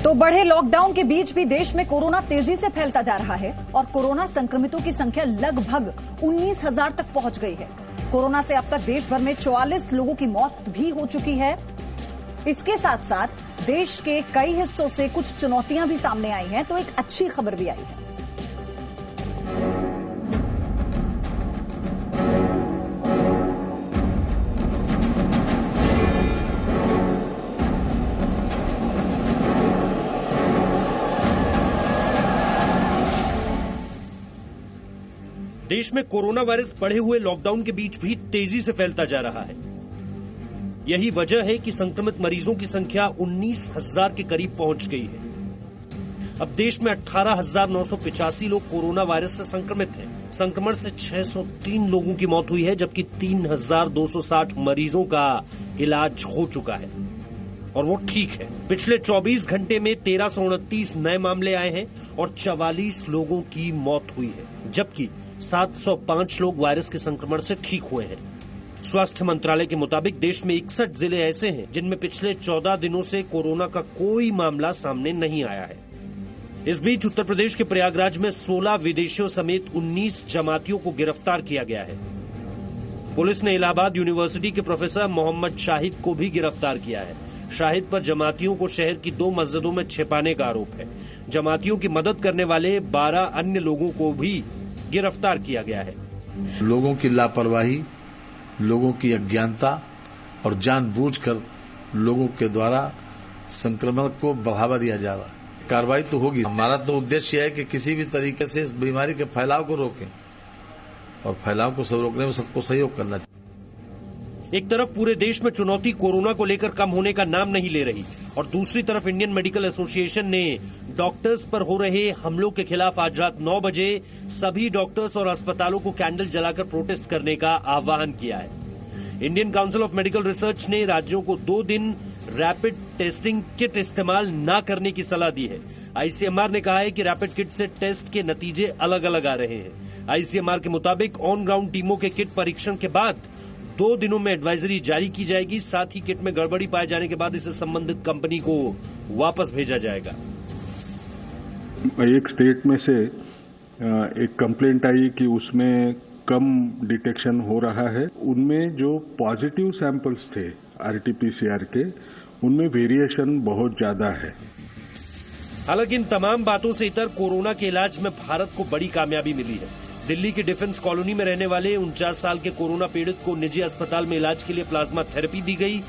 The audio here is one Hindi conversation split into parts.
तो बढ़े लॉकडाउन के बीच भी देश में कोरोना तेजी से फैलता जा रहा है और कोरोना संक्रमितों की संख्या लगभग 19,000 तक पहुंच गई है। कोरोना से अब तक देश भर में 44 लोगों की मौत भी हो चुकी है। इसके साथ साथ देश के कई हिस्सों से कुछ चुनौतियां भी सामने आई हैं, तो एक अच्छी खबर भी आई है। देश में कोरोना वायरस बढ़े हुए लॉकडाउन के बीच भी तेजी से फैलता जा रहा है। यही वजह है कि संक्रमित मरीजों की संख्या 19,000 के करीब पहुंच गई है। अब देश में 18,985 लोग कोरोना वायरस से संक्रमित हैं। संक्रमण से 603 लोगों की मौत हुई है, जबकि 3,260 मरीजों का इलाज हो चुका है और वो ठीक है। पिछले 24 घंटे में 1,329 नए मामले आए हैं और 44 लोगों की मौत हुई है, जबकि 705 लोग वायरस के संक्रमण से ठीक हुए हैं। स्वास्थ्य मंत्रालय के मुताबिक देश में 61 जिले ऐसे हैं जिनमें पिछले 14 दिनों से कोरोना का कोई मामला सामने नहीं आया है। इस बीच उत्तर प्रदेश के प्रयागराज में 16 विदेशियों समेत 19 जमातियों को गिरफ्तार किया गया है। पुलिस ने इलाहाबाद यूनिवर्सिटी के प्रोफेसर मोहम्मद शाहिद को भी गिरफ्तार किया है। शाहिद पर जमातियों को शहर की 2 मस्जिदों में छिपाने का आरोप है। जमातियों की मदद करने वाले 12 अन्य लोगों को भी गिरफ्तार किया गया है। लोगों की लापरवाही, लोगों की अज्ञानता और जानबूझकर लोगों के द्वारा संक्रमण को बढ़ावा दिया जा रहा है। कार्रवाई तो होगी। हमारा तो उद्देश्य है कि किसी भी तरीके से इस बीमारी के फैलाव को रोकें और फैलाव को सब रोकने में सबको सहयोग करना चाहिए। एक तरफ पूरे देश में चुनौती कोरोना को लेकर कम होने का नाम नहीं ले रही और दूसरी तरफ इंडियन मेडिकल एसोसिएशन ने डॉक्टर्स पर हो रहे हमलों के खिलाफ आज रात 9 बजे सभी डॉक्टर्स और अस्पतालों को कैंडल जलाकर प्रोटेस्ट करने का आह्वान किया है। Indian council of medical research ने राज्यों को 2 दिन रैपिड टेस्टिंग किट इस्तेमाल न करने की सलाह दी है। आईसीएमआर ने कहा है कि रैपिड किट से टेस्ट के नतीजे अलग अलग आ रहे हैं। आईसीएमआर के मुताबिक ऑन ग्राउंड टीमों के किट परीक्षण के बाद 2 दिनों में एडवाइजरी जारी की जाएगी। साथ ही किट में गड़बड़ी पाए जाने के बाद इसे संबंधित कंपनी को वापस भेजा जाएगा। एक स्टेट में से एक कंप्लेंट आई कि उसमें कम डिटेक्शन हो रहा है। उनमें जो पॉजिटिव सैंपल्स थे आरटीपीसीआर के, उनमें वेरिएशन बहुत ज्यादा है। हालांकि इन तमाम बातों से इतर कोरोना के इलाज में भारत को बड़ी कामयाबी मिली है। दिल्ली की डिफेंस कॉलोनी में रहने वाले 49 साल के कोरोना पीड़ित को निजी अस्पताल में इलाज के लिए प्लाज्मा थेरेपी दी गई,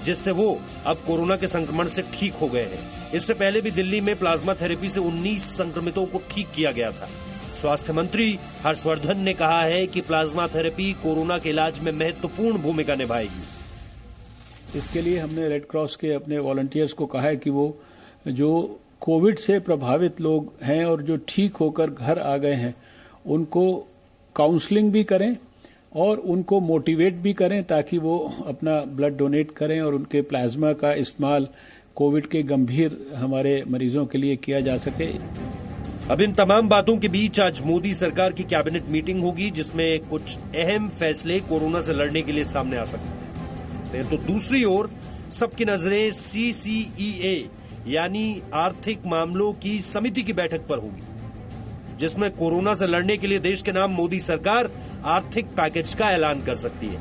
जिससे वो अब कोरोना के संक्रमण से ठीक हो गए हैं। इससे पहले भी दिल्ली में प्लाज्मा थेरेपी से 19 संक्रमितों को ठीक किया गया था। स्वास्थ्य मंत्री हर्षवर्धन ने कहा है कि प्लाज्मा थेरेपी कोरोना के इलाज में महत्वपूर्ण भूमिका निभाएगी। इसके लिए हमने रेड क्रॉस के अपने वॉलंटियर्स को कहा है कि वो जो कोविड से प्रभावित लोग हैं और जो ठीक होकर घर आ गए हैं, उनको काउंसलिंग भी करें और उनको मोटिवेट भी करें ताकि वो अपना ब्लड डोनेट करें और उनके प्लाज्मा का इस्तेमाल कोविड के गंभीर हमारे मरीजों के लिए किया जा सके। अब इन तमाम बातों के बीच आज मोदी सरकार की कैबिनेट मीटिंग होगी, जिसमें कुछ अहम फैसले कोरोना से लड़ने के लिए सामने आ सकते हैं। तो दूसरी ओर सबकी नजरें CCEA यानी आर्थिक मामलों की समिति की बैठक पर होगी, जिसमें कोरोना से लड़ने के लिए देश के नाम मोदी सरकार आर्थिक पैकेज का ऐलान कर सकती है।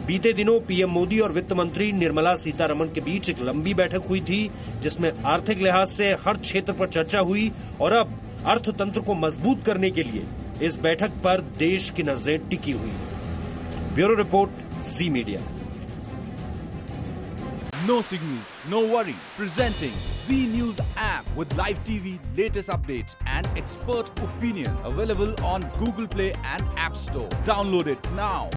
बीते दिनों पीएम मोदी और वित्त मंत्री निर्मला सीतारमण के बीच एक लंबी बैठक हुई थी, जिसमें आर्थिक लिहाज से हर क्षेत्र पर चर्चा हुई और अब अर्थतंत्र को मजबूत करने के लिए इस बैठक पर देश की नजरें टिकी हुई है। Bureau report, ji media. No signal, no worry. Presenting Z News app with live TV, latest updates and expert opinion. Available on Google Play and App Store. Download it now.